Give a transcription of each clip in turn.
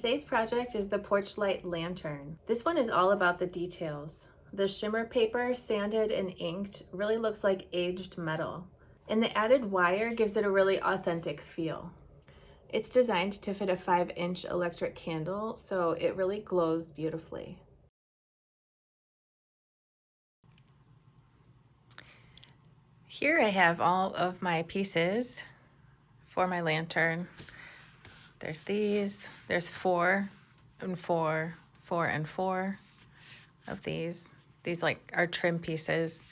Today's project is the Porchlight Lantern. This one is all about the details. The shimmer paper, sanded and inked, really looks like aged metal. And the added wire gives it a really authentic feel. It's designed to fit a 5-inch electric candle, so it really glows beautifully. Here I have all of my pieces for my lantern. There's these, there's 4 and 4, 4 and 4 of these. These like are trim pieces.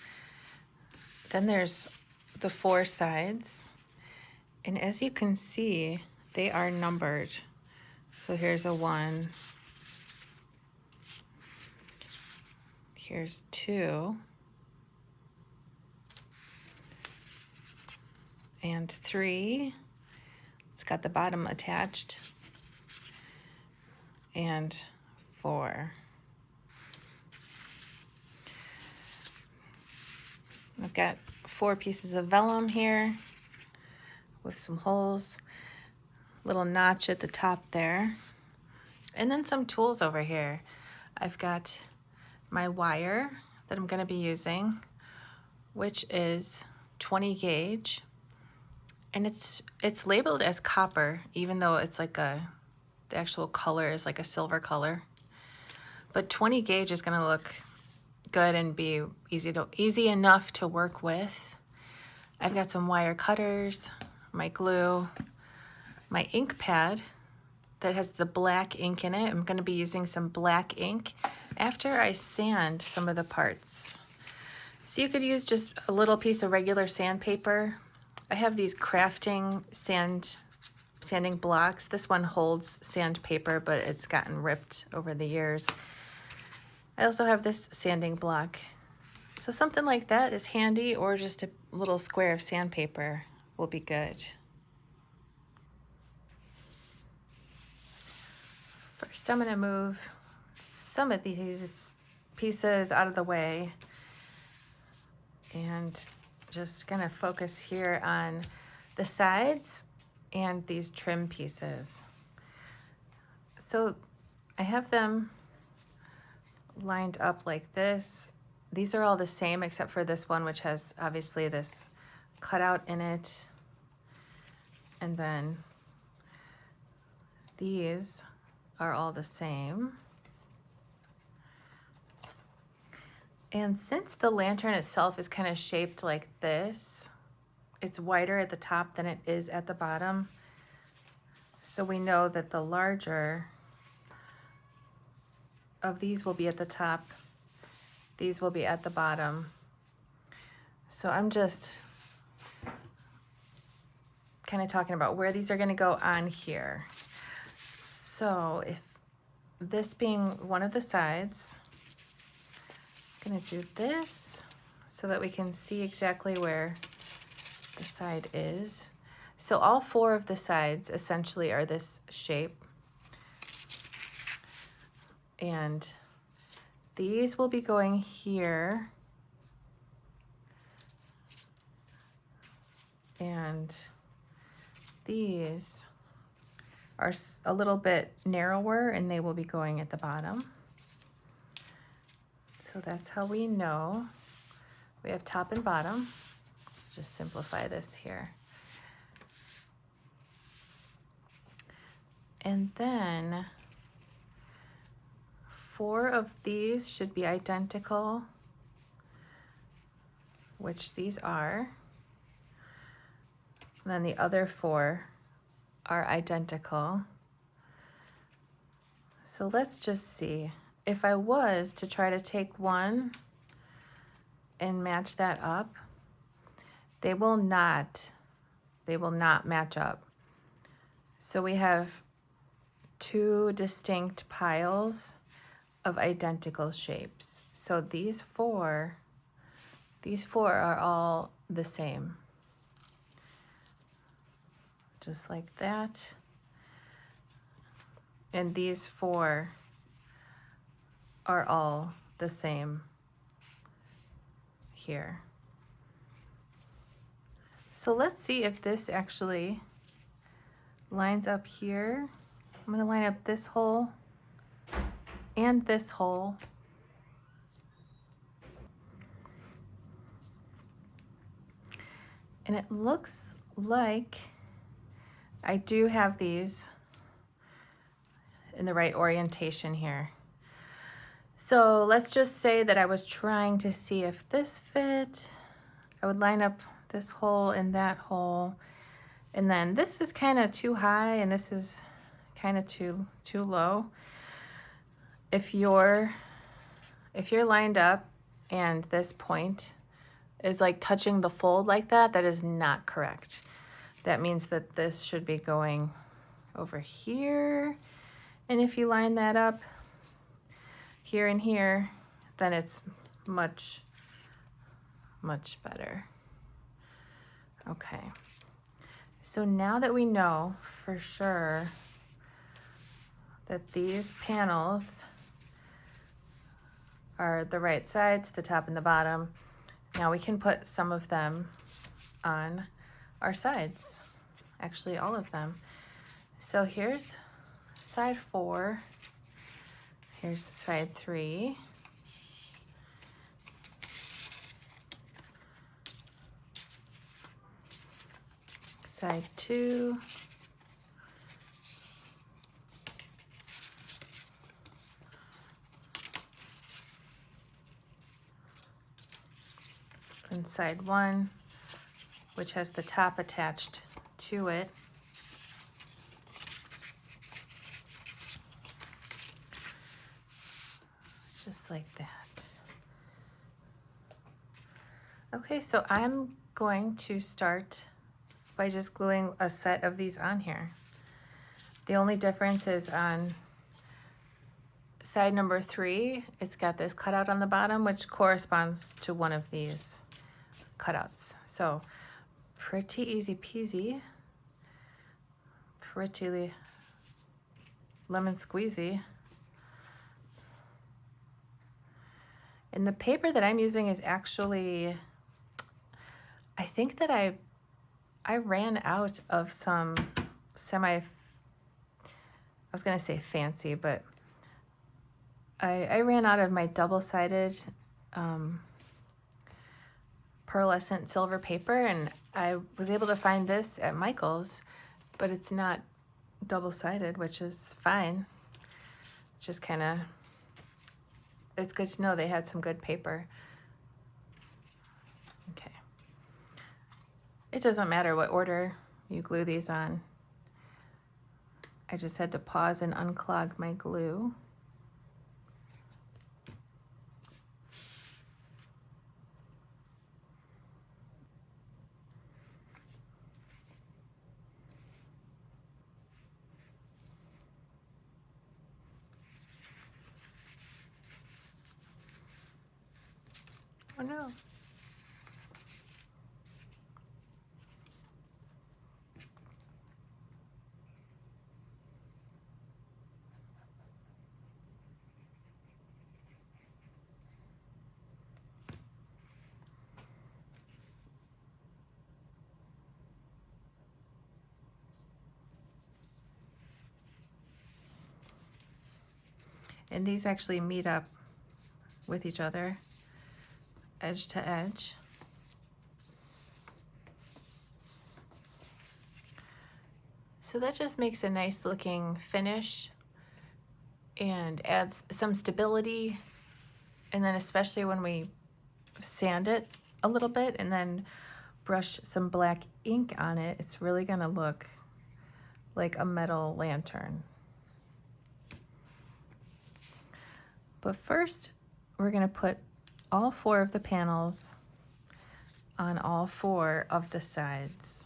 Then there's the 4 sides. And as you can see, they are numbered. So here's a 1. Here's 2. And 3. It's got the bottom attached. And 4. I've got 4 pieces of vellum here with some holes, little notch at the top there, and then some tools over here. I've got my wire that I'm going to be using, which is 20 gauge, and it's labeled as copper, even though it's like the actual color is like a silver color. But 20 gauge is going to look good and be easy enough to work with. I've got some wire cutters, my glue, my ink pad that has the black ink in it. I'm going to be using some black ink after I sand some of the parts. So you could use just a little piece of regular sandpaper. I have these crafting sanding blocks. This one holds sandpaper, but it's gotten ripped over the years. I also have this sanding block. So something like that is handy, or just a little square of sandpaper will be good. First, I'm going to move some of these pieces out of the way and just going to focus here on the sides and these trim pieces. So I have them lined up like this. These are all the same except for this one, which has obviously this cutout in it. And then these are all the same. And since the lantern itself is kind of shaped like this, it's wider at the top than it is at the bottom. So we know that the larger of these will be at the top, these will be at the bottom. So I'm just kind of talking about where these are going to go on here. So if this being one of the sides, I'm going to do this so that we can see exactly where the side is. So all 4 of the sides essentially are this shape. And these will be going here. And these are a little bit narrower, and they will be going at the bottom. So that's how we know we have top and bottom. Just simplify this here. And then 4 of these should be identical, which these are. And then the other 4 are identical. So let's just see. If I was to try to take one and match that up, they will not match up. So we have 2 distinct piles of identical shapes. So these 4 are all the same. Just like that. And these 4 are all the same here. So let's see if this actually lines up here I'm going to line up this hole and this hole. And it looks like I do have these in the right orientation here. So let's just say that I was trying to see if this fit. I would line up this hole and that hole. And then this is kind of too high and this is kind of too low. If you're lined up and this point is like touching the fold like that, that is not correct. That means that this should be going over here. And if you line that up here and here, then it's much better. Okay. So now that we know for sure that these panels are the right sides, the top and the bottom, now we can put some of them on our sides, actually all of them. So here's side 4, here's side 3, side 2, and side 1, which has the top attached to it. Just like that. Okay, so I'm going to start by just gluing a set of these on here. The only difference is on side number 3, it's got this cutout on the bottom, which corresponds to one of these cutouts. So pretty easy peasy, pretty lemon squeezy. And the paper that I'm using is actually, I think that I ran out of some I was gonna say fancy, but I ran out of my double-sided pearlescent silver paper, and I was able to find this at Michael's, but it's not double-sided, which is fine. It's just kind of, it's good to know they had some good paper. Okay. It doesn't matter what order you glue these on. I just had to pause and unclog my glue. Oh no. And these actually meet up with each other, edge to edge. So that just makes a nice looking finish and adds some stability. And then especially when we sand it a little bit and then brush some black ink on it, it's really gonna look like a metal lantern. But first, we're gonna put all 4 of the panels on all 4 of the sides.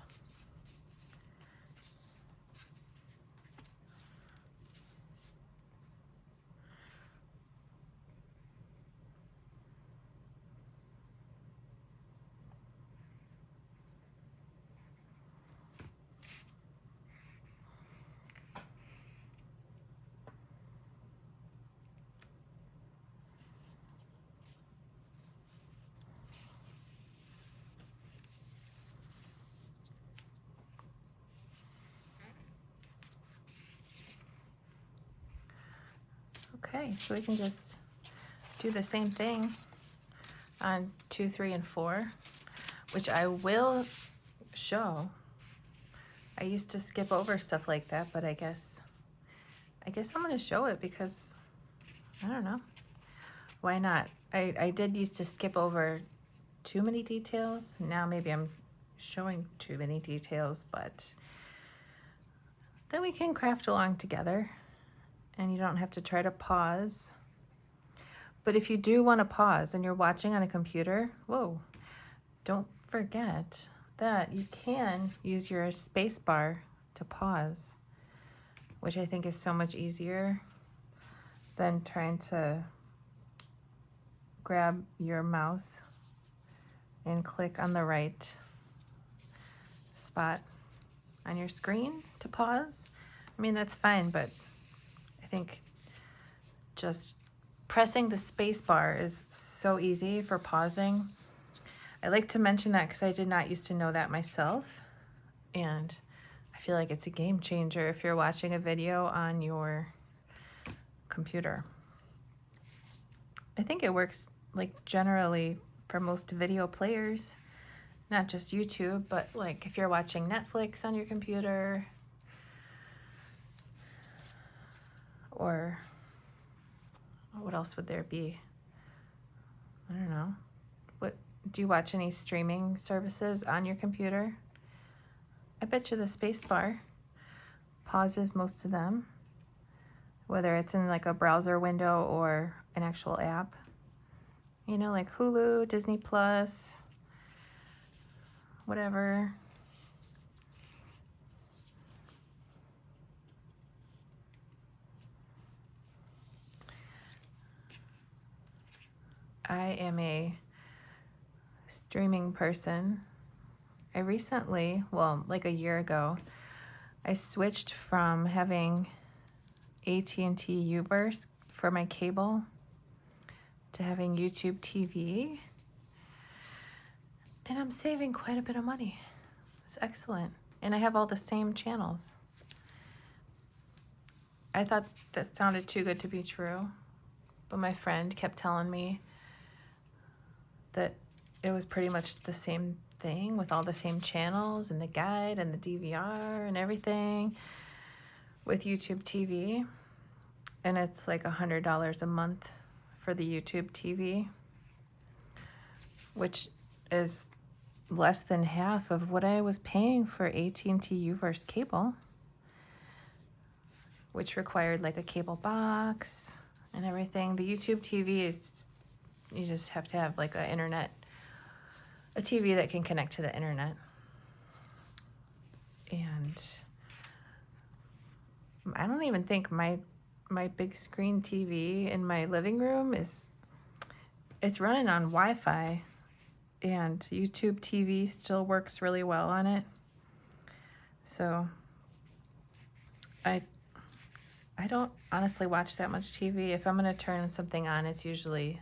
Okay, so we can just do the same thing on 2, 3, and 4, which I will show. I used to skip over stuff like that, but I guess I'm gonna show it because, I don't know, why not? I did used to skip over too many details. Now maybe I'm showing too many details, but then we can craft along together and you don't have to try to pause. But if you do want to pause and you're watching on a computer, whoa, don't forget that you can use your space bar to pause, which I think is so much easier than trying to grab your mouse and click on the right spot on your screen to pause. I mean, that's fine, but I think just pressing the space bar is so easy for pausing. I like to mention that because I did not used to know that myself, and I feel like it's a game changer if you're watching a video on your computer. I think it works like generally for most video players, not just YouTube, but like if you're watching Netflix on your computer, or what else would there be? I don't know. What do you watch any streaming services on your computer? I bet you the space bar pauses most of them, whether it's in like a browser window or an actual app. You know, like Hulu, Disney Plus, whatever. I am a streaming person. I recently, well, like a year ago, I switched from having AT&T Uverse for my cable to having YouTube TV, and I'm saving quite a bit of money. It's excellent, and I have all the same channels. I thought that sounded too good to be true, but my friend kept telling me that it was pretty much the same thing with all the same channels and the guide and the DVR and everything with YouTube TV, and it's like $100 a month for the YouTube TV, which is less than half of what I was paying for AT&T Uverse cable, which required like a cable box and everything. The YouTube TV is, you just have to have like a TV that can connect to the internet. And I don't even think my big screen TV in my living room it's running on Wi-Fi, and YouTube TV still works really well on it. So I don't honestly watch that much TV. If I'm gonna turn something on, it's usually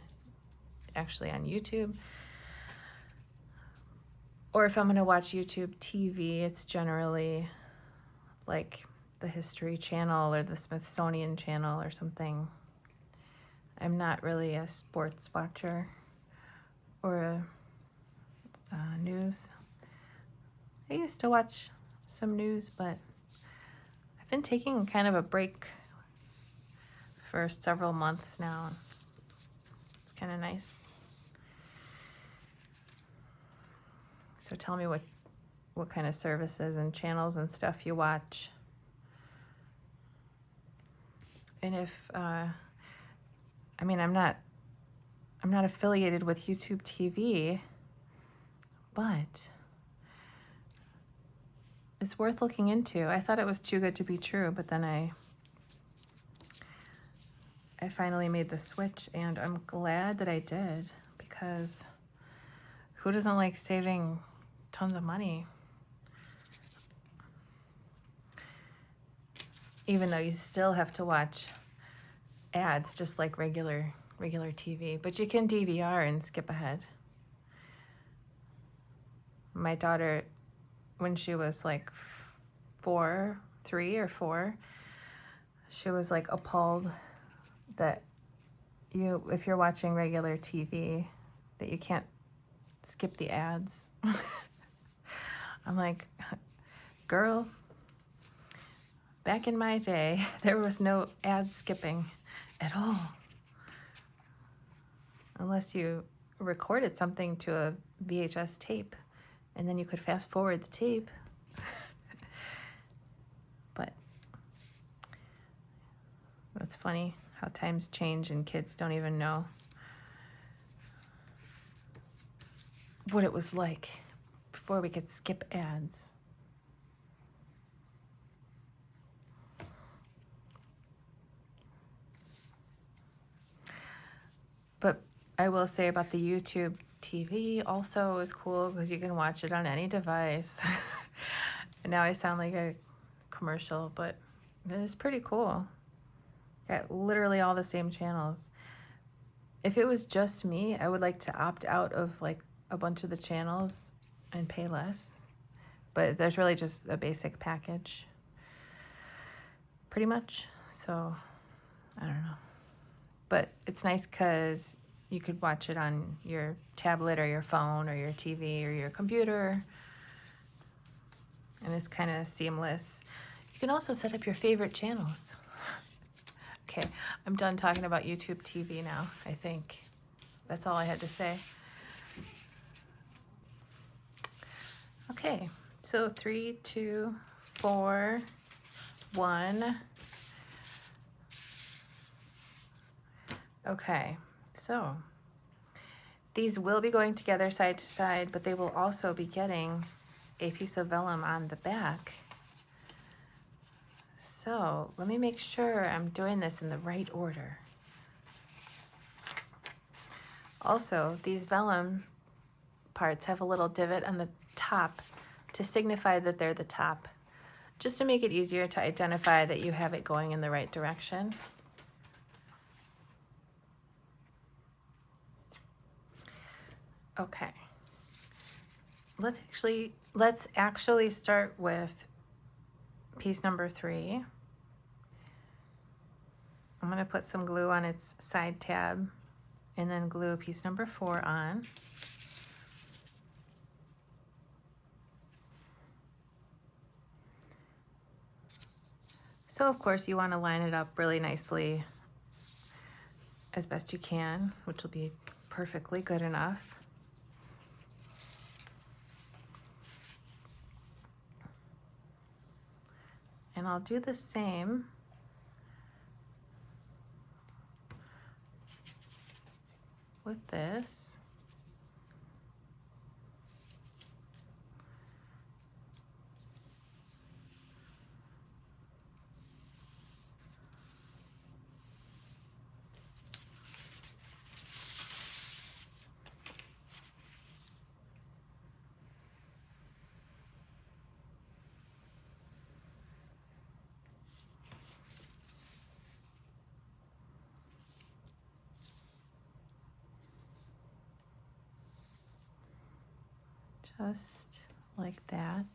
actually on YouTube. Or if I'm gonna watch YouTube TV, it's generally like the History Channel or the Smithsonian Channel or something. I'm not really a sports watcher or a news. I used to watch some news, but I've been taking kind of a break for several months now. It's kind of nice. So tell me what kind of services and channels and stuff you watch. And if I mean, I'm not affiliated with YouTube TV, but it's worth looking into. I thought it was too good to be true, but then I finally made the switch, and I'm glad that I did, because who doesn't like saving tons of money? Even though you still have to watch ads just like regular TV, but you can DVR and skip ahead. My daughter, when she was like 3 or 4, she was like appalled that if you're watching regular TV, that you can't skip the ads. I'm like, girl, back in my day, there was no ad skipping at all. Unless you recorded something to a VHS tape, and then you could fast forward the tape. But that's funny how times change and kids don't even know what it was like before we could skip ads. But I will say about the YouTube TV also is cool because you can watch it on any device. And now I sound like a commercial, but it is pretty cool. Got literally all the same channels. If it was just me, I would like to opt out of like a bunch of the channels and pay less. But there's really just a basic package, pretty much. So I don't know. But it's nice because you could watch it on your tablet or your phone or your TV or your computer. And it's kind of seamless. You can also set up your favorite channels. Okay, I'm done talking about YouTube TV now, I think. That's all I had to say. Okay, so 3, 2, 4, 1. Okay, so these will be going together side to side, but they will also be getting a piece of vellum on the back. So let me make sure I'm doing this in the right order. Also, these vellum parts have a little divot on the top to signify that they're the top, just to make it easier to identify that you have it going in the right direction. Okay, let's actually start with piece number 3. I'm going to put some glue on its side tab and then glue piece number 4 on. So of course you want to line it up really nicely as best you can, which will be perfectly good enough. And I'll do the same with this. Just like that.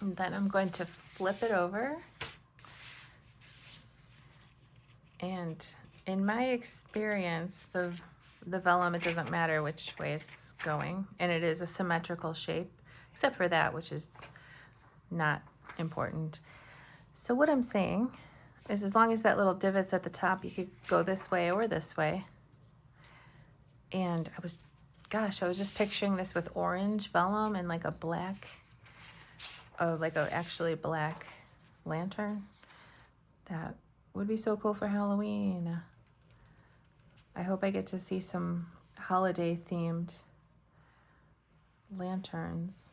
And then I'm going to flip it over. And in my experience, the vellum, it doesn't matter which way it's going, and it is a symmetrical shape, except for that, which is not important. So what I'm saying is, as long as that little divot's at the top, you could go this way or this way. And I was just picturing this with orange vellum and like a black, actually black lantern. That would be so cool for Halloween. I hope I get to see some holiday themed lanterns,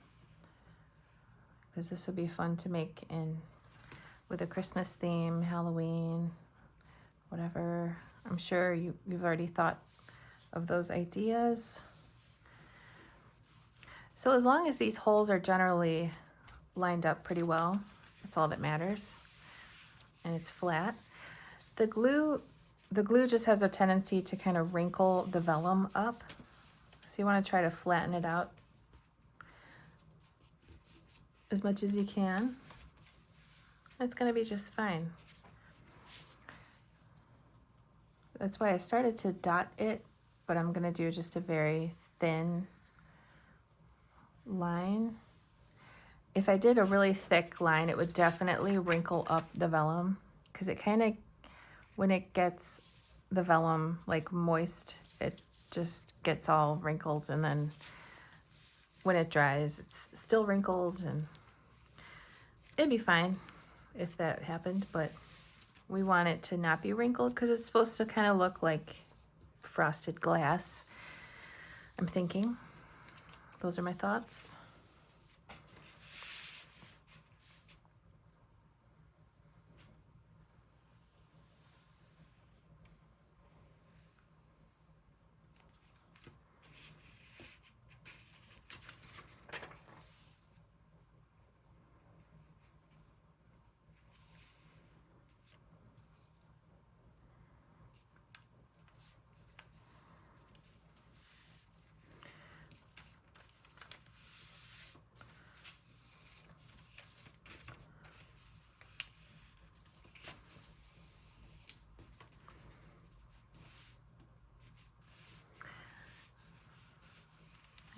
because this would be fun to make with a Christmas theme, Halloween, whatever. I'm sure you've already thought of those ideas. So as long as these holes are generally lined up pretty well, that's all that matters, and it's flat. The glue just has a tendency to kind of wrinkle the vellum up, so you want to try to flatten it out as much as you can. It's going to be just fine. That's why I started to dot it, but I'm going to do just a very thin line. If I did a really thick line, it would definitely wrinkle up the vellum, because it kind of, when it gets the vellum like moist, it just gets all wrinkled, and then when it dries, it's still wrinkled, and it'd be fine if that happened, but we want it to not be wrinkled because it's supposed to kind of look like frosted glass, I'm thinking. Those are my thoughts.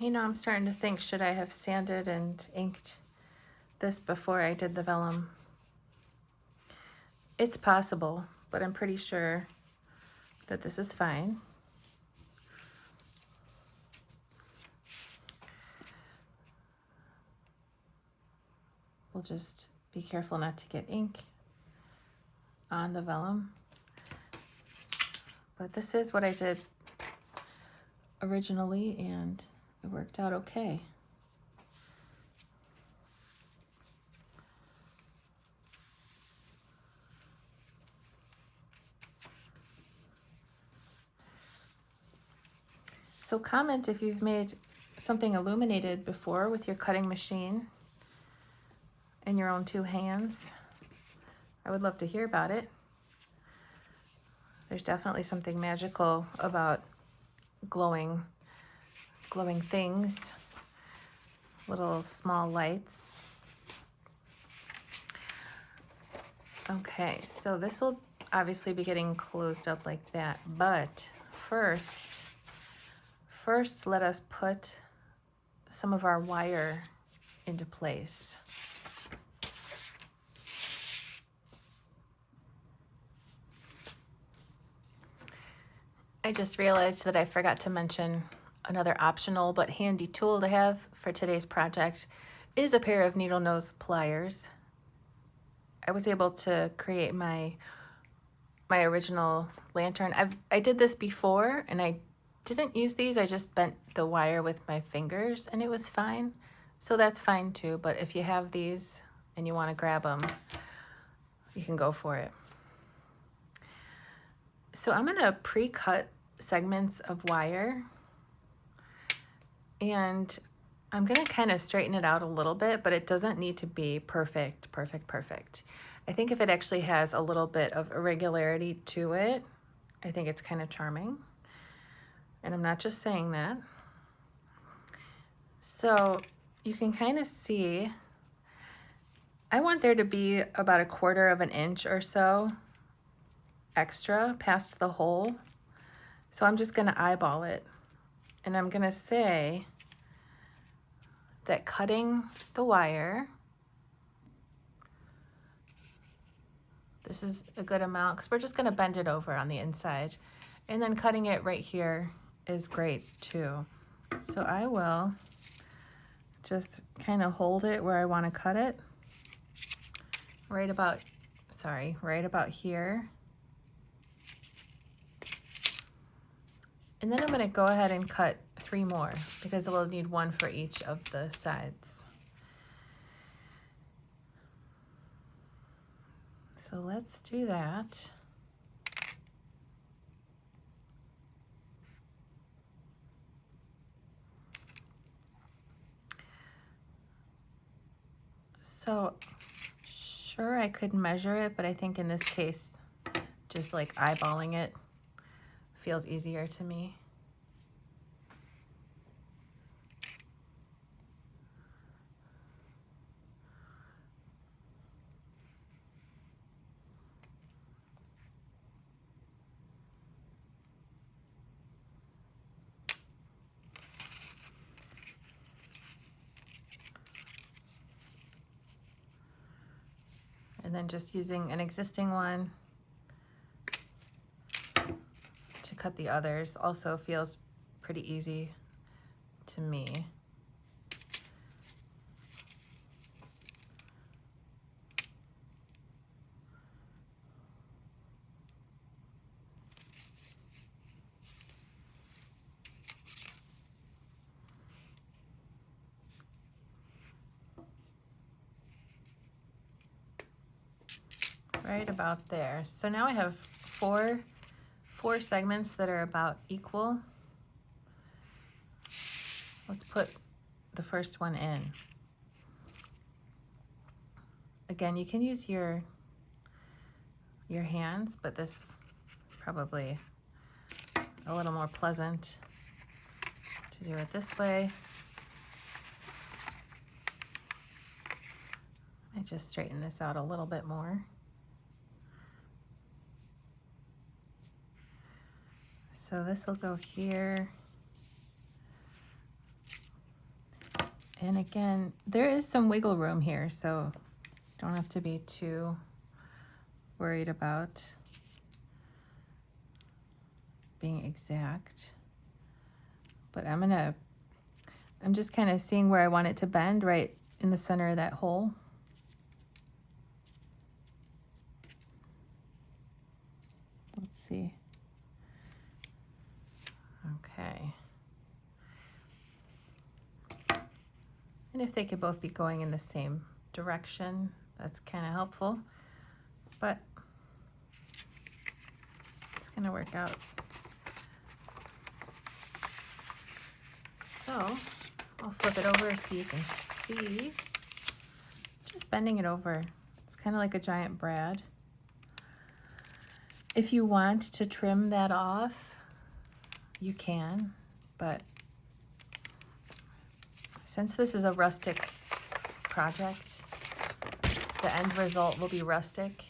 You know, I'm starting to think, should I have sanded and inked this before I did the vellum? It's possible, but I'm pretty sure that this is fine. We'll just be careful not to get ink on the vellum. But this is what I did originally, and it worked out okay. So comment if you've made something illuminated before with your cutting machine in your own two hands. I would love to hear about it. There's definitely something magical about glowing things, little small lights. Okay, so this will obviously be getting closed up like that, but first let us put some of our wire into place. I just realized that I forgot to mention another optional but handy tool to have for today's project is a pair of needle nose pliers. I was able to create my original lantern. I did this before and I didn't use these. I just bent the wire with my fingers and it was fine. So that's fine too, but if you have these and you want to grab them, you can go for it. So I'm going to pre-cut segments of wire, and I'm going to kind of straighten it out a little bit, but it doesn't need to be perfect. I think if it actually has a little bit of irregularity to it, I think it's kind of charming. And I'm not just saying that. So you can kind of see, I want there to be about 1/4 of an inch or so extra past the hole. So I'm just going to eyeball it. And I'm going to say that cutting the wire, this is a good amount because we're just going to bend it over on the inside. And then cutting it right here is great too. So I will just kind of hold it where I want to cut it. Right about here. And then I'm going to go ahead and cut 3 more because we'll need 1 for each of the sides. So let's do that. So sure, I could measure it, but I think in this case, just like eyeballing it feels easier to me. And then just using an existing one to cut the others also feels pretty easy to me. Right about there. So now I have four segments that are about equal. Let's put the first one in. Again, you can use your hands, but this is probably a little more pleasant to do it this way. I just straighten this out a little bit more. So this will go here. And again, there is some wiggle room here, so don't have to be too worried about being exact. But I'm just kind of seeing where I want it to bend right in the center of that hole. Let's see. Okay. And if they could both be going in the same direction, that's kind of helpful, but it's gonna work out. So I'll flip it over so you can see. Just bending it over. It's kind of like a giant brad. If you want to trim that off, you can, but since this is a rustic project, the end result will be rustic.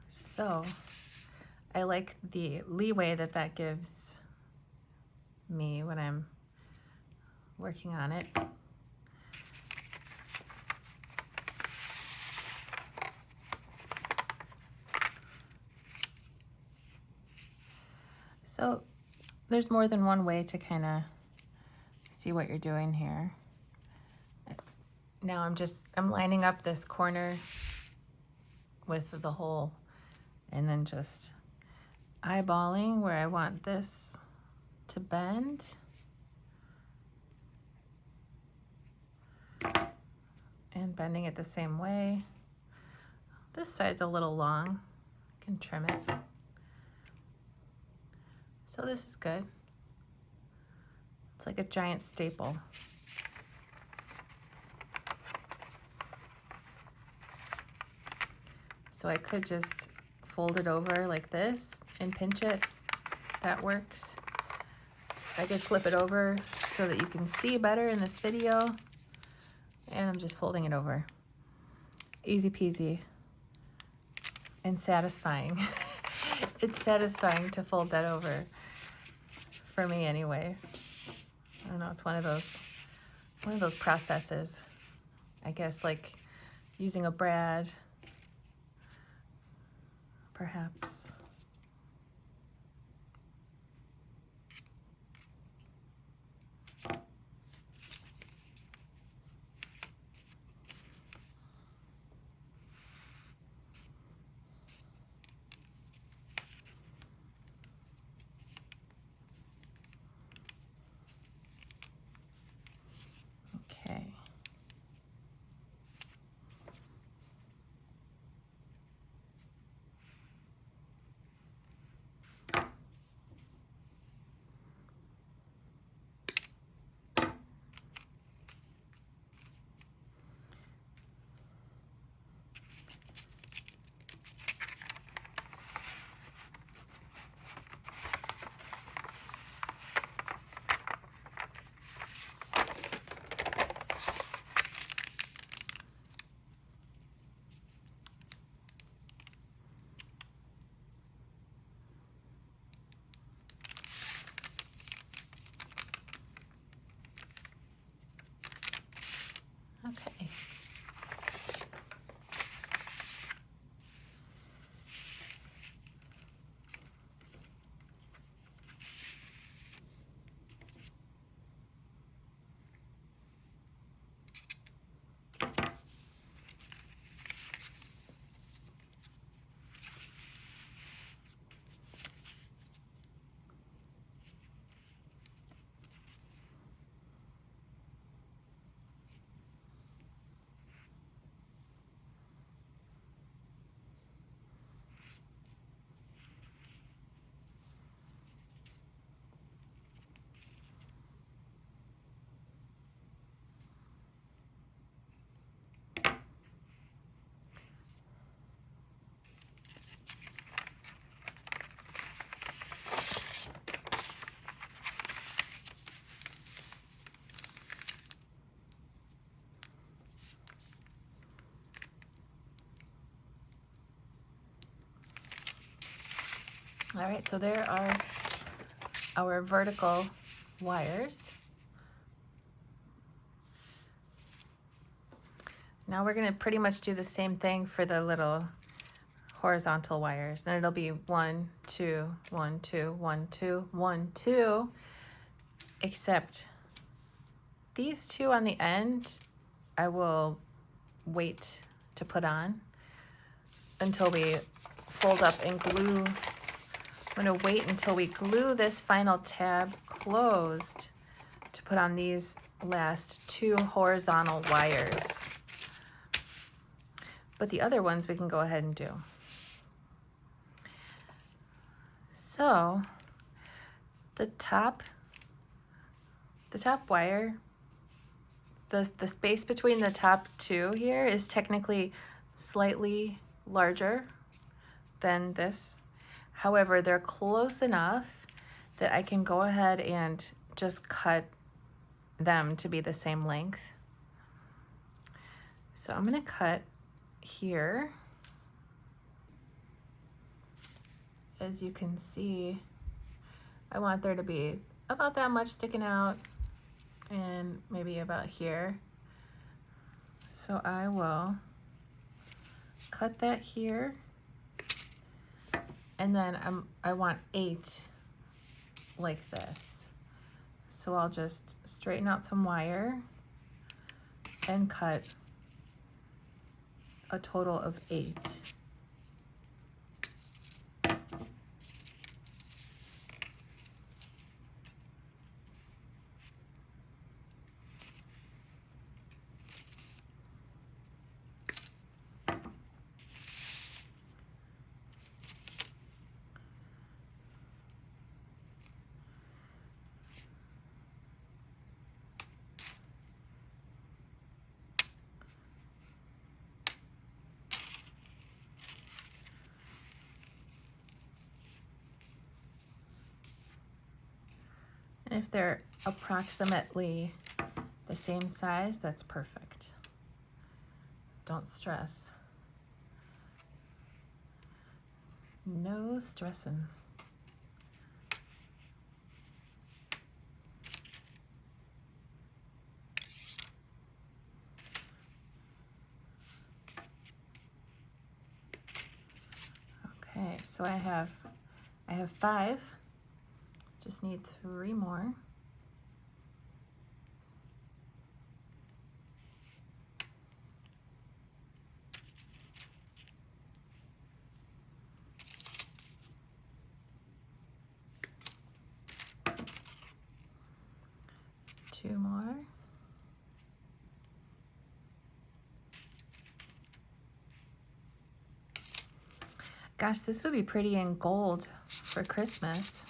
So I like the leeway that that gives me when I'm working on it. So there's more than one way to kind of see what you're doing here. Now I'm lining up this corner with the hole and then just eyeballing where I want this to bend. And bending it the same way. This side's a little long, I can trim it. So this is good. It's like a giant staple. So I could just fold it over like this and pinch it. That works. I could flip it over so that you can see better in this video. And I'm just folding it over. Easy peasy and satisfying. It's satisfying to fold that over, for me anyway. I don't know, it's one of those processes. I guess like using a brad, perhaps. Okay. All right, so there are our vertical wires. Now we're gonna pretty much do the same thing for the little horizontal wires. Then it'll be 1, 2, 1, 2, 1, 2, 1, 2, except these two on the end, I will wait to put on until we fold up and glue. I'm gonna wait until we glue this final tab closed to put on these last 2 horizontal wires. But the other ones we can go ahead and do. So the top wire, the space between the top 2 here is technically slightly larger than this. However, they're close enough that I can go ahead and just cut them to be the same length. So I'm gonna cut here. As you can see, I want there to be about that much sticking out and maybe about here. So I will cut that here, and then I want 8 like this. So I'll just straighten out some wire and cut a total of 8. And if they're approximately the same size, that's perfect. Don't stress. No stressing. Okay, so I have 5. Just need 3 more. Two more. Gosh, this would be pretty in gold for Christmas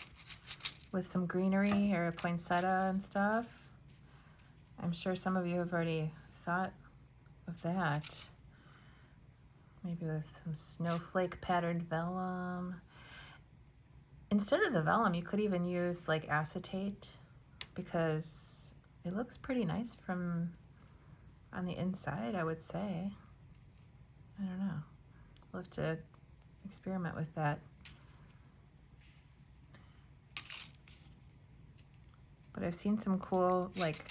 with some greenery or a poinsettia and stuff. I'm sure some of you have already thought of that. Maybe with some snowflake patterned vellum. Instead of the vellum, you could even use like acetate, because it looks pretty nice from on the inside, I would say. I don't know. We'll have to experiment with that. But I've seen some cool like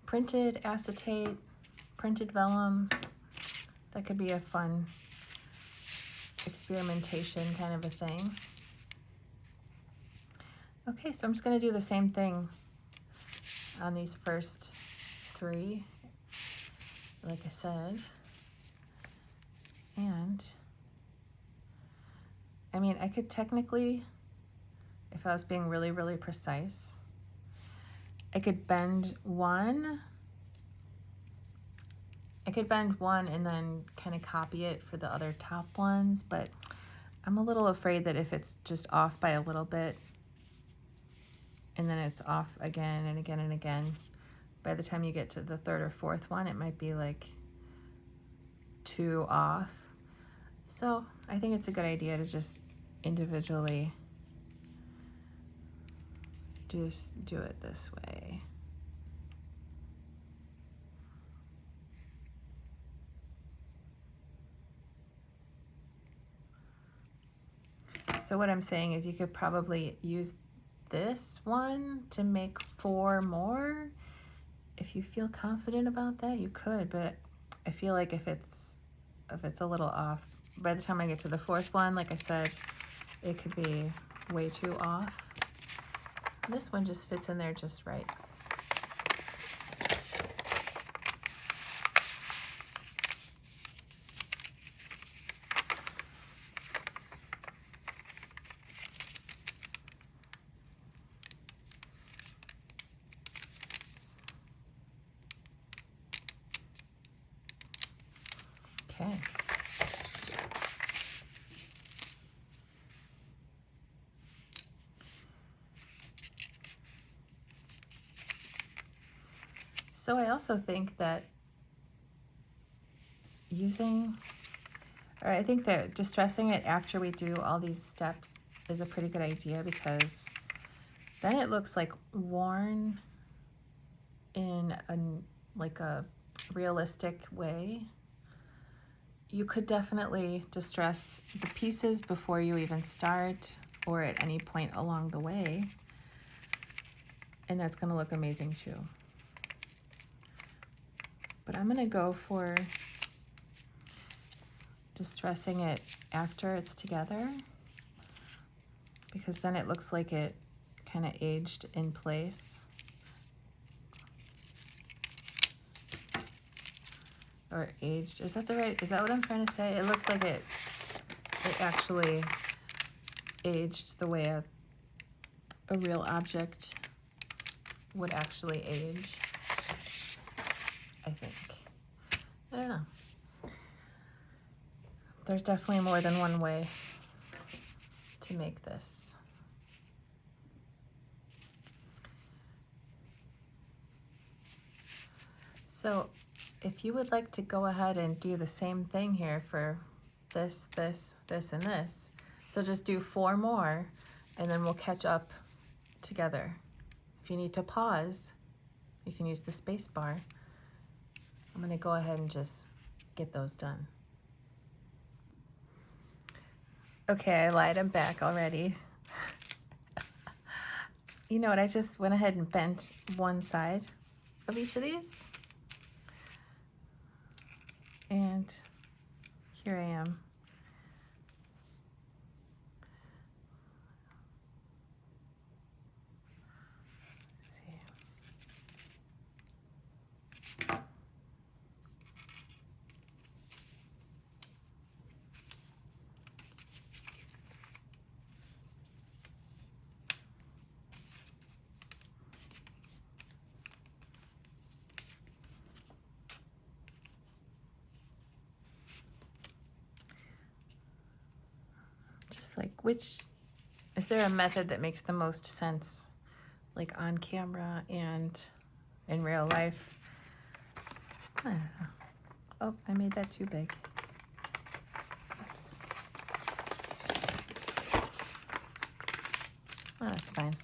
printed acetate, printed vellum. That could be a fun experimentation kind of a thing. Okay, so I'm just gonna do the same thing on these first 3, like I said. And I mean, I could technically, if I was being really, really precise, I could bend one. I could bend one and then kind of copy it for the other top ones, but I'm a little afraid that if it's just off by a little bit and then it's off again and again and again, by the time you get to the 3rd or 4th one, it might be like 2 off. So I think it's a good idea to just individually just do it this way. So what I'm saying is you could probably use this one to make 4 more. If you feel confident about that, you could, but I feel like if it's a little off, by the time I get to the 4th one, like I said, it could be way too off. This one just fits in there just right. Okay. So I also think that I think that distressing it after we do all these steps is a pretty good idea, because then it looks like worn in a realistic way. You could definitely distress the pieces before you even start or at any point along the way, and that's going to look amazing too. But I'm going to go for distressing it after it's together, because then it looks like it kind of aged in place. Or aged, is that what I'm trying to say? It looks like it actually aged the way a real object would actually age, I think. I don't know. There's definitely more than one way to make this. So if you would like to go ahead and do the same thing here for this, this, this, and this, so just do 4 more and then we'll catch up together. If you need to pause, you can use the space bar. I'm going to go ahead and just get those done. Okay, I lied, I'm back already. You know what, I just went ahead and bent one side of each of these. And here I am. Let's see. Like, is there a method that makes the most sense, like on camera and in real life? I don't know. Oh, I made that too big. Oops. Oh, that's fine.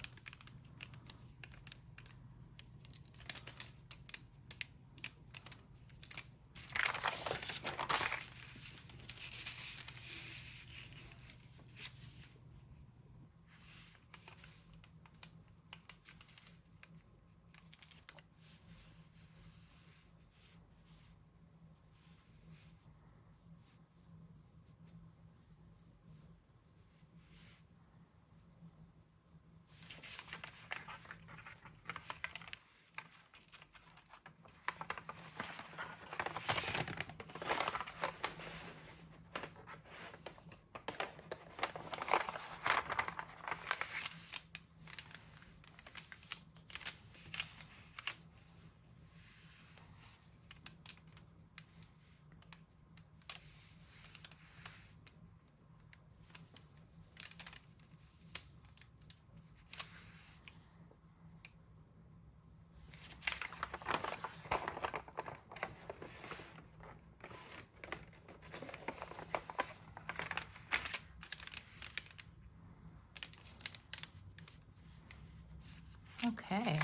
Okay.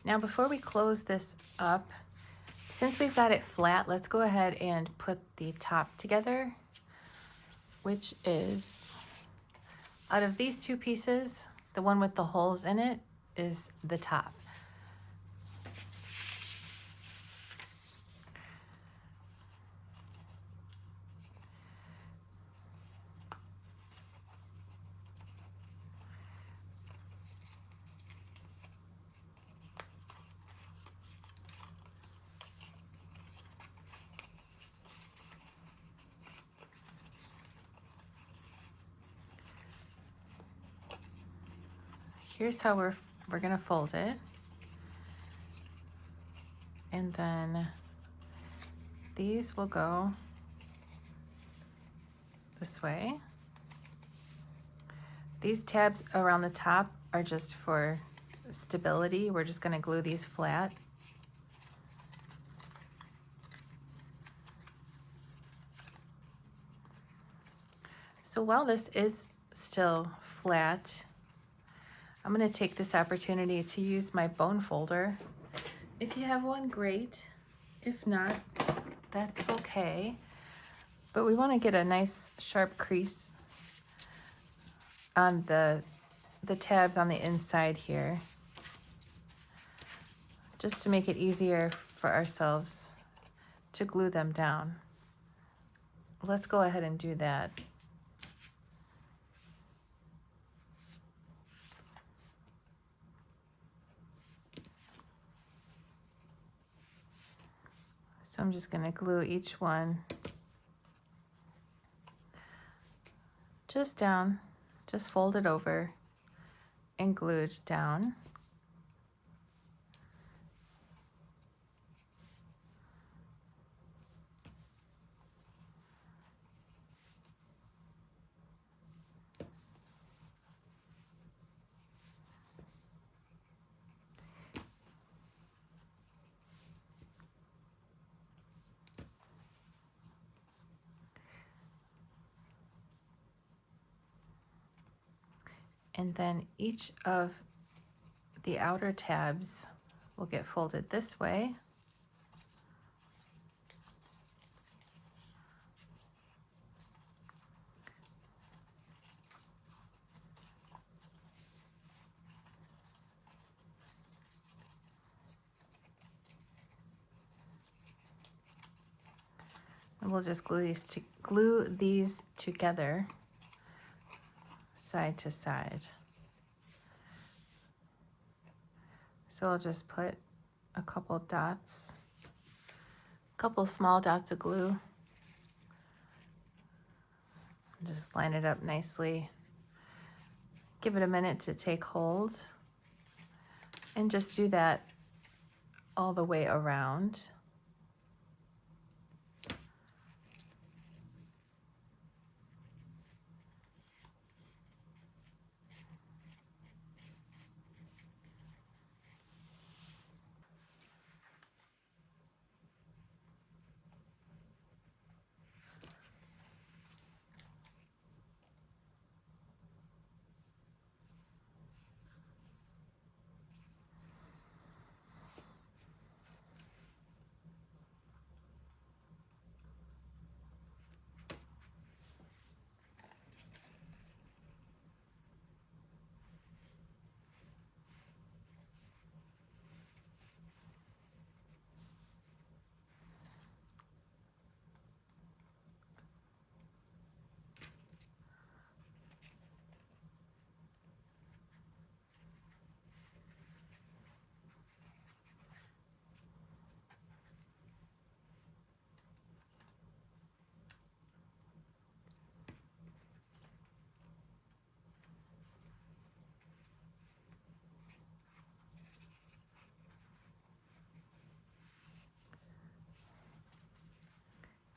Now before we close this up, Since we've got it flat, let's go ahead and put the top together, which is, out of these two pieces, the one with the holes in it is the top. Here's how we're gonna fold it. And then these will go this way. These tabs around the top are just for stability. We're just gonna glue these flat. So while this is still flat, I'm going to take this opportunity to use my bone folder. If you have one, great. If not, that's okay. But we want to get a nice sharp crease on the tabs on the inside here, just to make it easier for ourselves to glue them down. Let's go ahead and do that. So I'm just going to glue each one just down, just fold it over and glue it down. And then each of the outer tabs will get folded this way. And we'll just glue these together side to side. So I'll just put a couple dots, a couple small dots of glue. Just line it up nicely. Give it a minute to take hold. And just do that all the way around.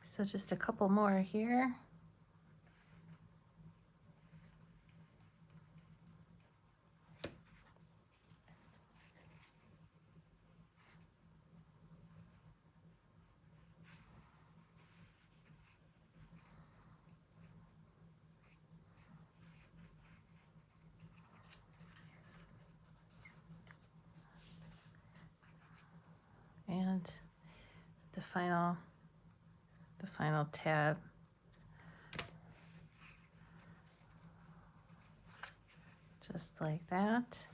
So just a couple more here. And the final tab. Just like that.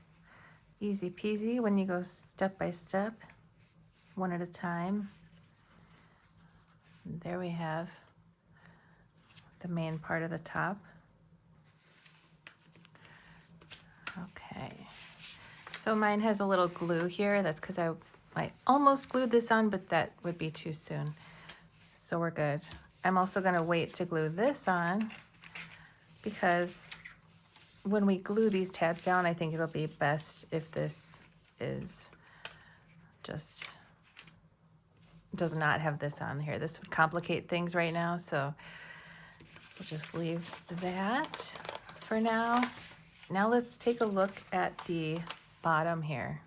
Easy peasy when you go step by step, one at a time. And there we have the main part of the top. Okay, so mine has a little glue here. That's because I almost glued this on, but that would be too soon. So we're good. I'm also gonna wait to glue this on because when we glue these tabs down, I think it'll be best if this is just, does not have this on here. This would complicate things right now, so we'll just leave that for now. Now let's take a look at the bottom here.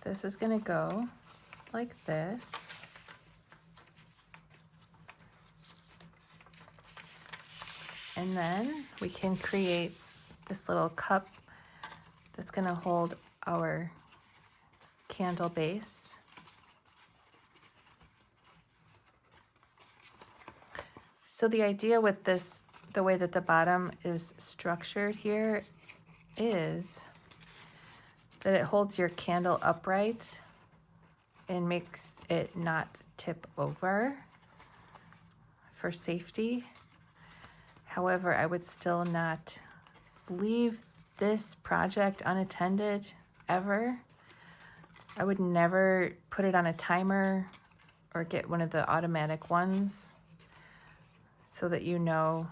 This is gonna go like this. And then we can create this little cup that's gonna hold our candle base. So the idea with this, the way that the bottom is structured here, is that it holds your candle upright and makes it not tip over for safety. However, I would still not leave this project unattended ever. I would never put it on a timer or get one of the automatic ones so that you know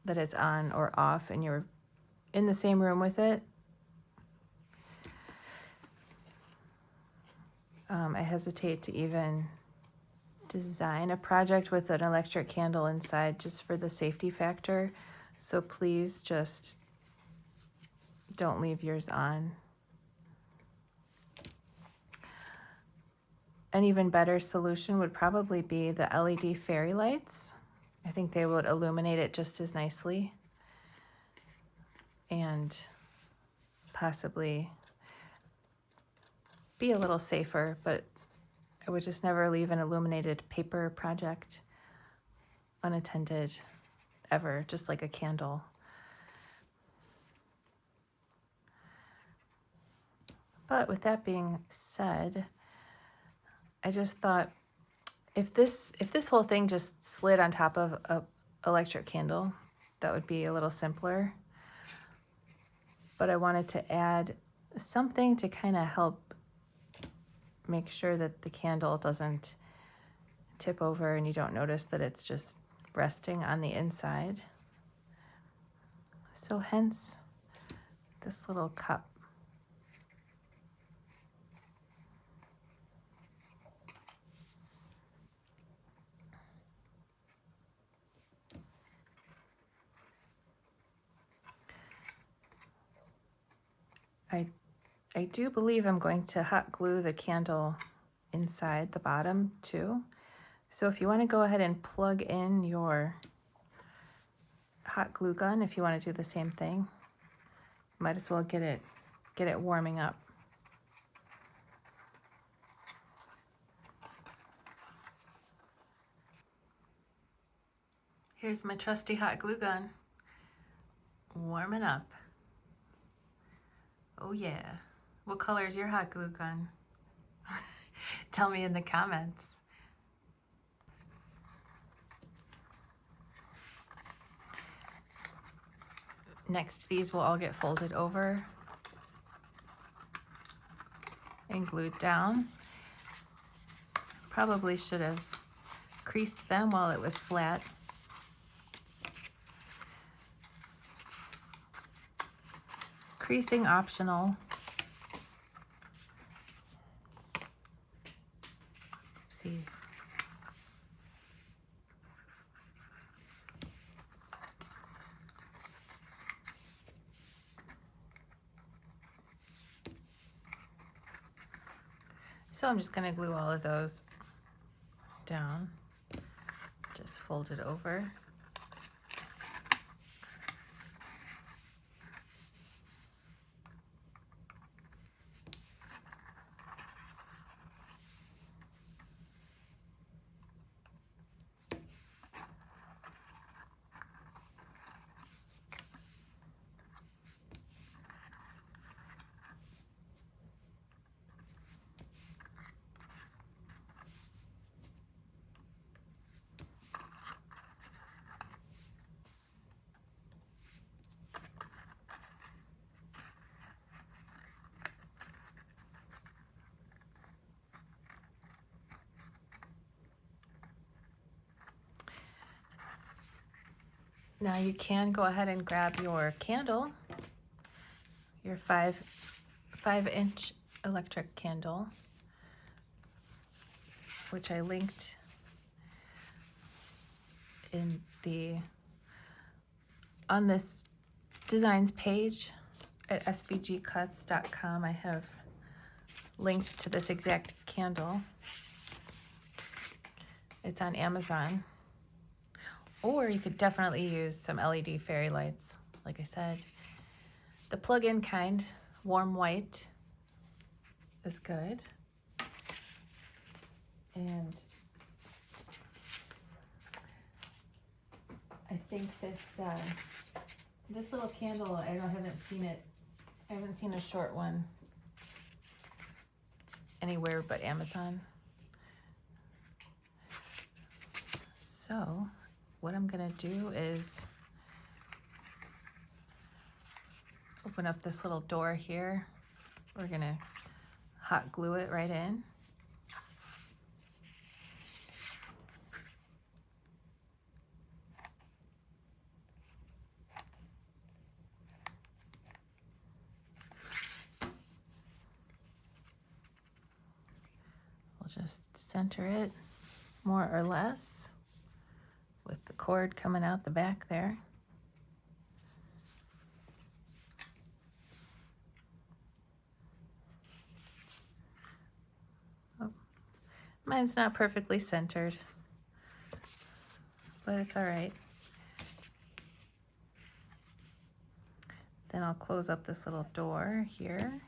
that it's on or off and you're in the same room with it. I hesitate to even design a project with an electric candle inside just for the safety factor. So please just don't leave yours on. An even better solution would probably be the LED fairy lights. I think they would illuminate it just as nicely and possibly be a little safer, but I would just never leave an illuminated paper project unattended ever, just like a candle. But with that being said, I just thought if this whole thing just slid on top of an electric candle, that would be a little simpler. But I wanted to add something to kind of help make sure that the candle doesn't tip over and you don't notice that it's just resting on the inside. So hence this little cup. I do believe I'm going to hot glue the candle inside the bottom too. So if you want to go ahead and plug in your hot glue gun, if you want to do the same thing, might as well get it warming up. Here's my trusty hot glue gun, warming up. Oh yeah. What color is your hot glue gun? Tell me in the comments. Next, these will all get folded over and glued down. Probably should have creased them while it was flat. Creasing optional. Oopsies. So I'm just going to glue all of those down. Just fold it over. Now you can go ahead and grab your candle, your 5-inch electric candle, which I linked in on this designs page at svgcuts.com. I have linked to this exact candle. It's on Amazon. Or you could definitely use some LED fairy lights. Like I said, the plug-in kind, warm white, is good. And I think this little candle, I haven't seen it. I haven't seen a short one anywhere but Amazon. So what I'm gonna do is open up this little door here. We're gonna hot glue it right in. We'll just center it more or less with the cord coming out the back there. Oh, mine's not perfectly centered, but it's all right. Then I'll close up this little door here.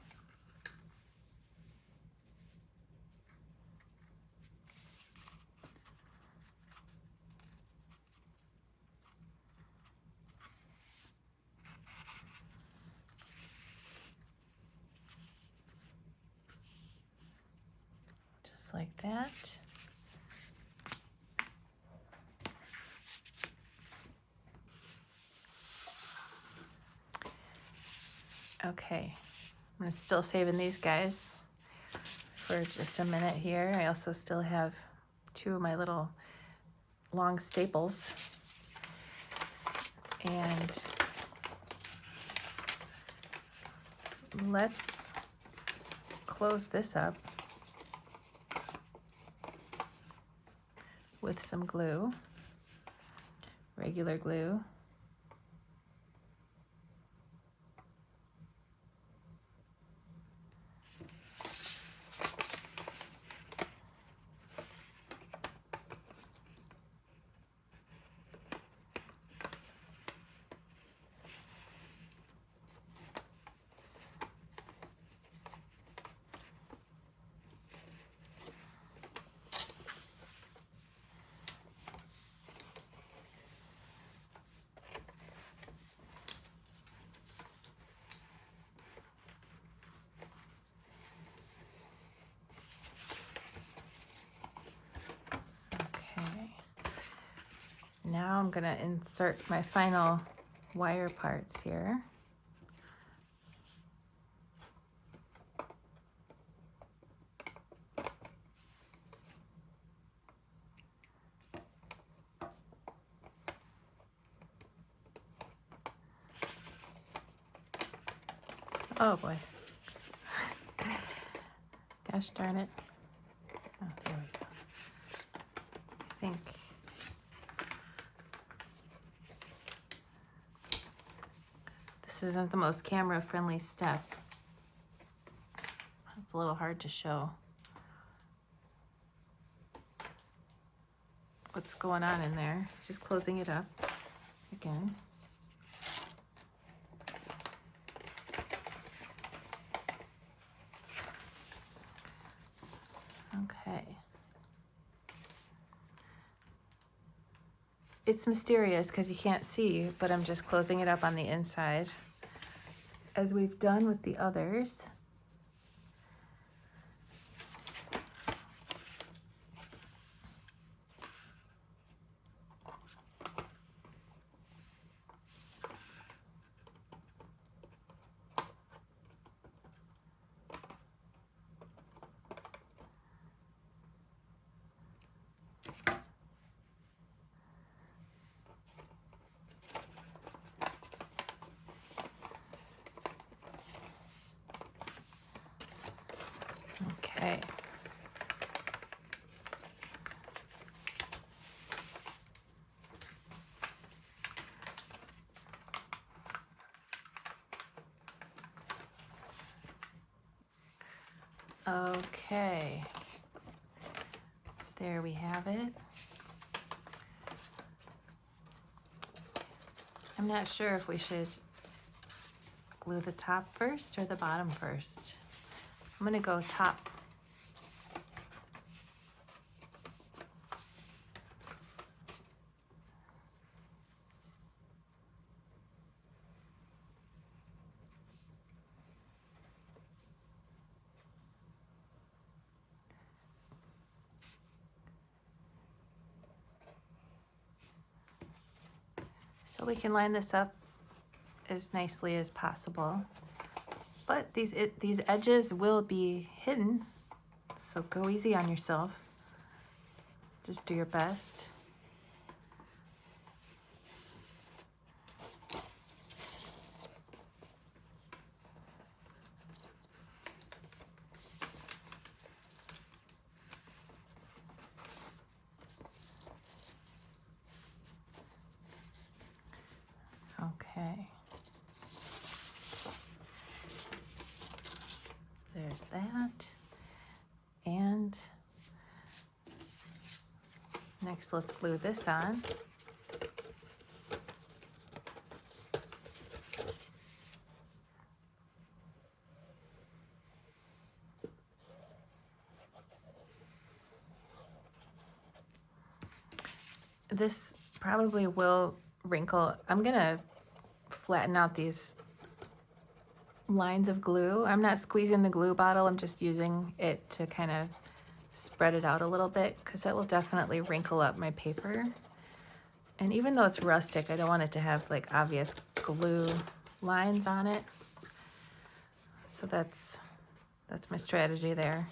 Just like that. Okay, I'm still saving these guys for just a minute here. I also still have 2 of my little long staples. And let's close this up with some glue, regular glue. Now I'm going to insert my final wire parts here. Oh boy. Gosh darn it. Oh, there we go. I think this isn't the most camera-friendly step. It's a little hard to show what's going on in there. Just closing it up again. Okay. It's mysterious because you can't see, but I'm just closing it up on the inside, as we've done with the others. Okay. Okay. There we have it. I'm not sure if we should glue the top first or the bottom first. I'm gonna go top. So we can line this up as nicely as possible. But these edges will be hidden, so go easy on yourself. Just do your best. Okay. There's that. And next, let's glue this on. This probably will wrinkle. I'm gonna flatten out these lines of glue. I'm not squeezing the glue bottle, I'm just using it to kind of spread it out a little bit because that will definitely wrinkle up my paper. And even though it's rustic, I don't want it to have like obvious glue lines on it. So that's my strategy there.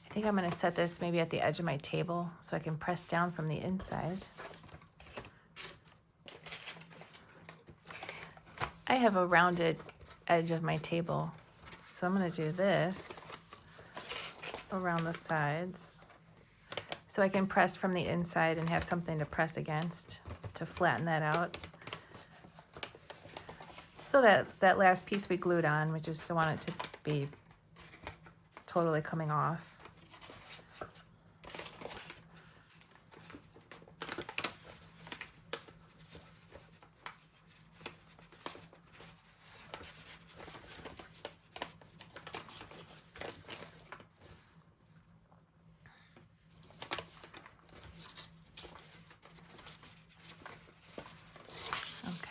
I think I'm gonna set this maybe at the edge of my table so I can press down from the inside. I have a rounded edge of my table, so I'm gonna do this around the sides so I can press from the inside and have something to press against to flatten that out. So that last piece we glued on, we just don't want it to be totally coming off.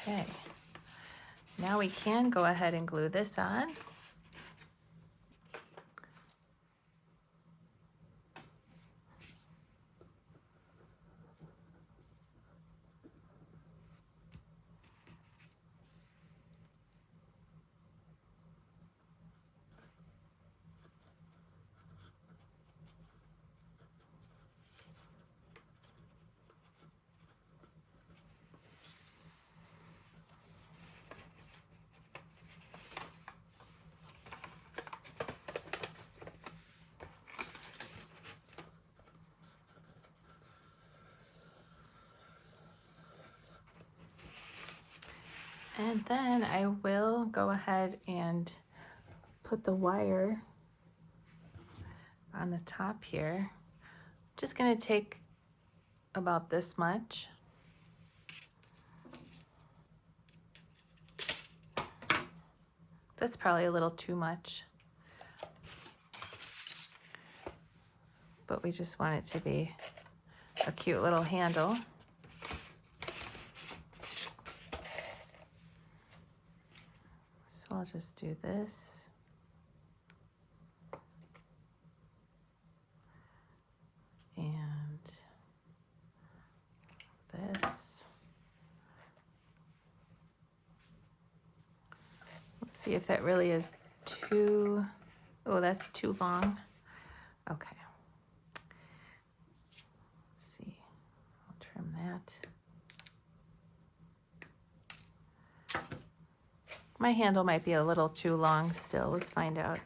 Okay, now we can go ahead and glue this on. And then I will go ahead and put the wire on the top here. Just gonna take about this much. That's probably a little too much, but we just want it to be a cute little handle. So I'll just do this. And this. Let's see if that really is too, oh, that's too long. Okay. Let's see, I'll trim that. My handle might be a little too long still. Let's find out.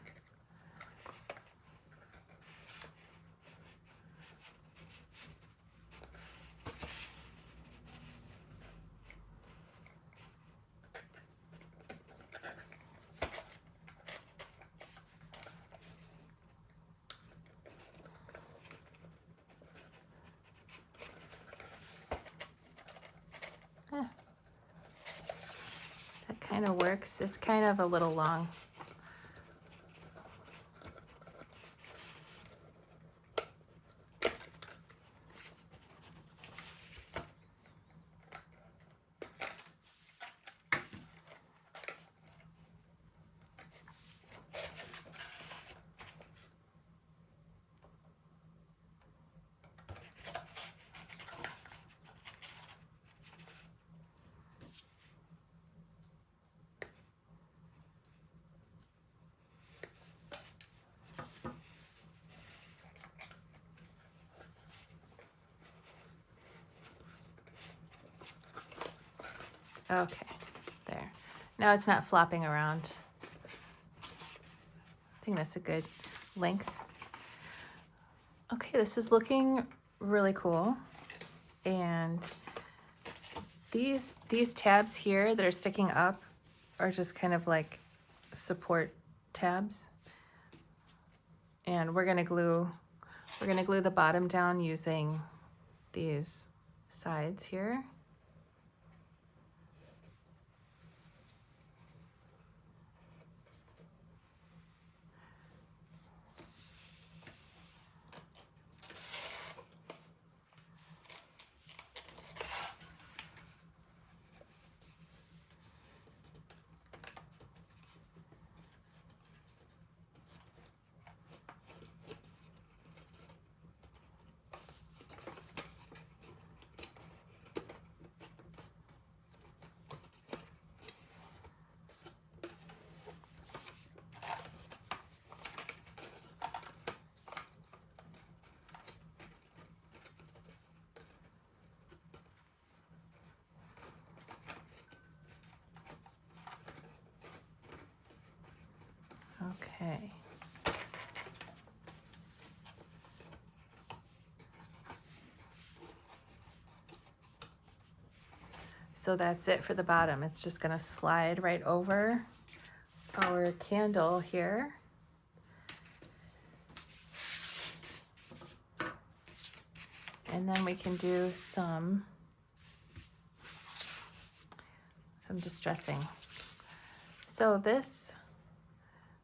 That kind of works. It's kind of a little long. Okay, there. Now it's not flopping around. I think that's a good length. Okay, this is looking really cool. And these tabs here that are sticking up are just kind of like support tabs. And we're gonna glue the bottom down using these sides here. Okay. So that's it for the bottom. It's just gonna slide right over our candle here. And then we can do some distressing. So this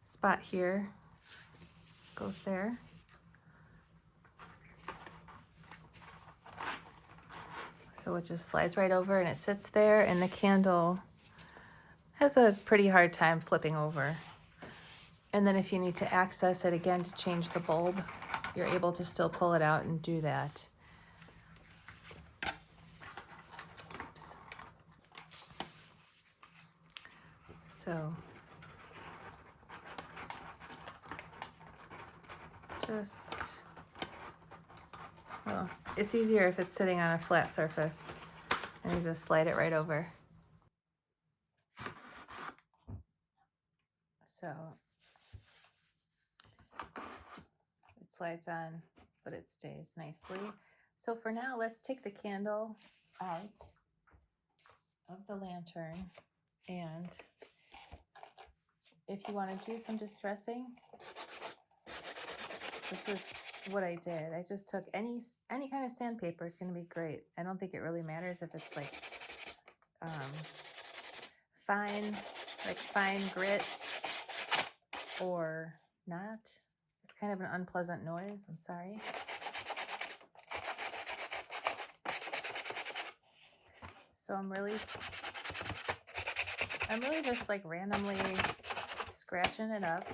spot here goes there. So it just slides right over and it sits there, and the candle has a pretty hard time flipping over. And then if you need to access it again to change the bulb, you're able to still pull it out and do that. Oops. So just, well, it's easier if it's sitting on a flat surface, and you just slide it right over. So it slides on, but it stays nicely. So for now, let's take the candle out of the lantern, and if you want to do some distressing, this is what I did. I just took any kind of sandpaper. It's going to be great. I don't think it really matters if it's like fine grit or not. It's kind of an unpleasant noise. I'm sorry. So I'm really just like randomly scratching it up.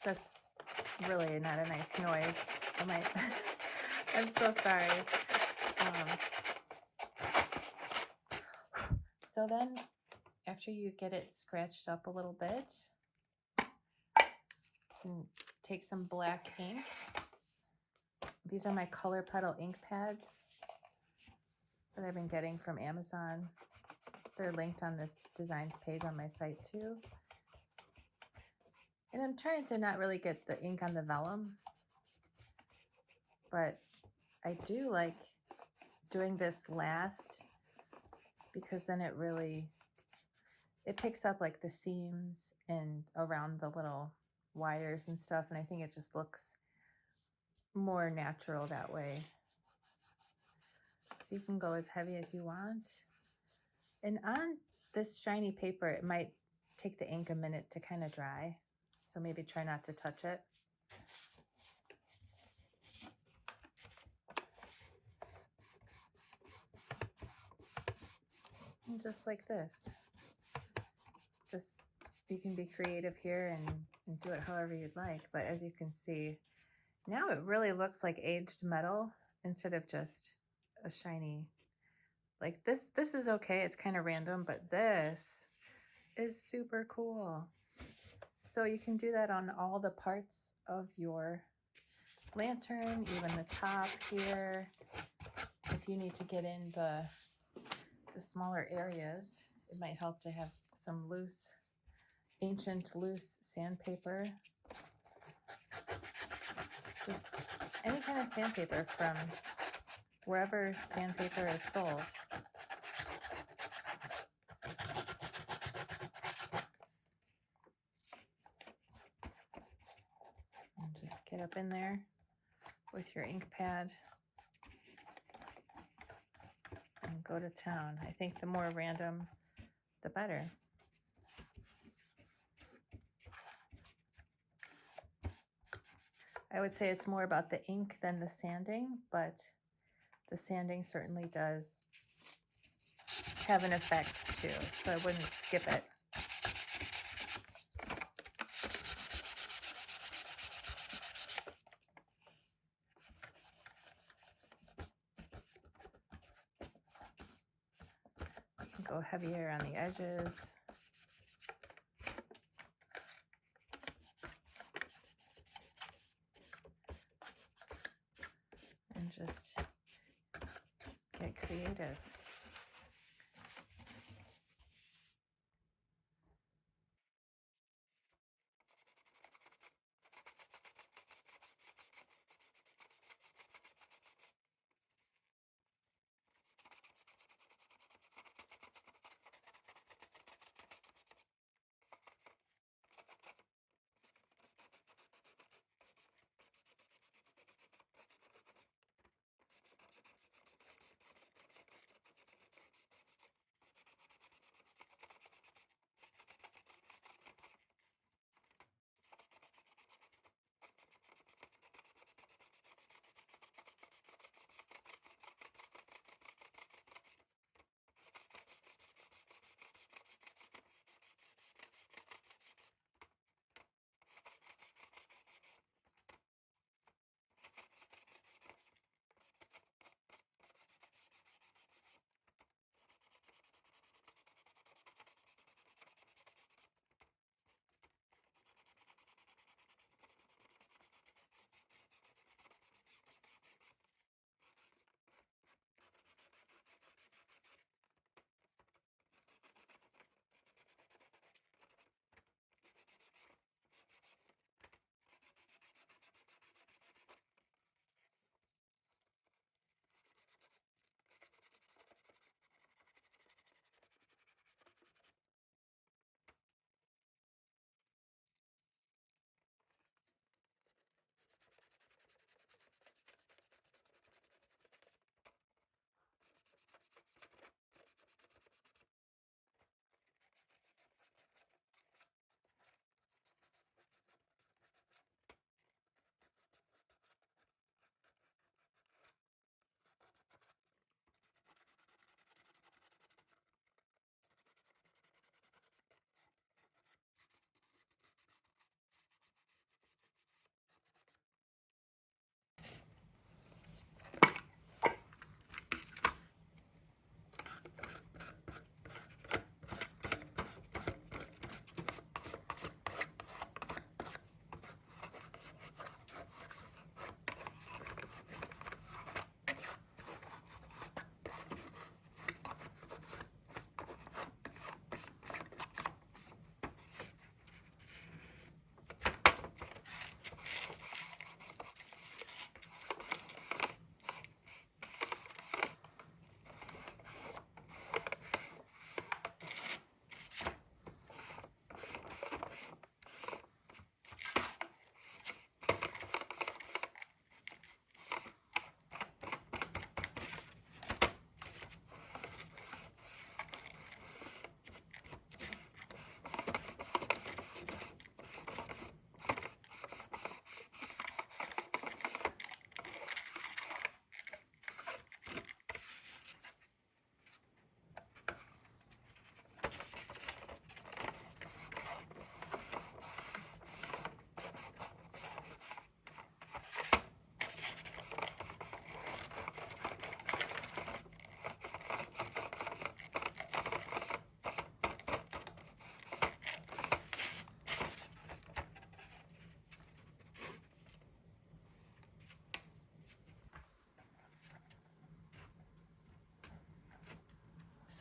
That's really not a nice noise. I'm so sorry. So then after you get it scratched up a little bit, And take some black ink. These are my color petal ink pads that I've been getting from Amazon. They're linked on this designs page on my site too. And I'm trying to not really get the ink on the vellum, but I do like doing this last because then it picks up like the seams and around the little wires and stuff. And I think it just looks more natural that way. So you can go as heavy as you want. And on this shiny paper, it might take the ink a minute to kind of dry. So maybe try not to touch it. And just like this. You can be creative here and do it however you'd like. But as you can see, now it really looks like aged metal instead of just a shiny. Like this is okay. It's kind of random, but this is super cool. So you can do that on all the parts of your lantern, even the top here. If you need to get in the smaller areas, it might help to have some ancient loose sandpaper. Just any kind of sandpaper from wherever sandpaper is sold. And just get up in there with your ink pad and go to town. I think the more random, the better. I would say it's more about the ink than the sanding, but the sanding certainly does have an effect too, so I wouldn't skip it. You can go heavier on the edges. And just get creative.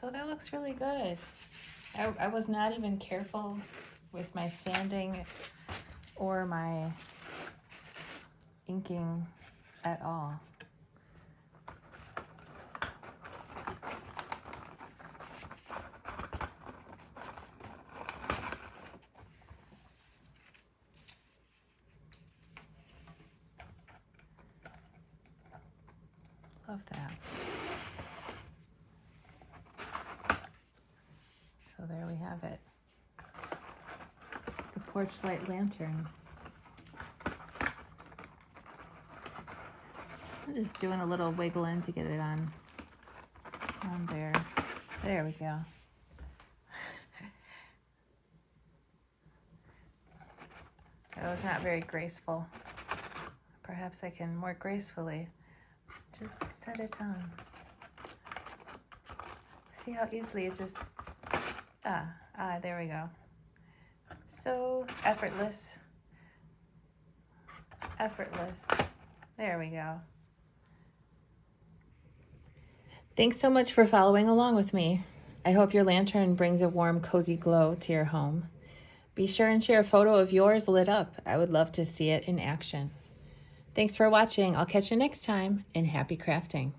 So that looks really good. I was not even careful with my sanding or my inking at all. Love that. So there we have it. The Porchlight Lantern. I'm just doing a little wiggling to get it on there. There we go. That was not very graceful. Perhaps I can more gracefully just set it on. See how easily it just, there we go. So effortless. Effortless. There we go. Thanks so much for following along with me. I hope your lantern brings a warm, cozy glow to your home. Be sure and share a photo of yours lit up. I would love to see it in action. Thanks for watching. I'll catch you next time, and happy crafting.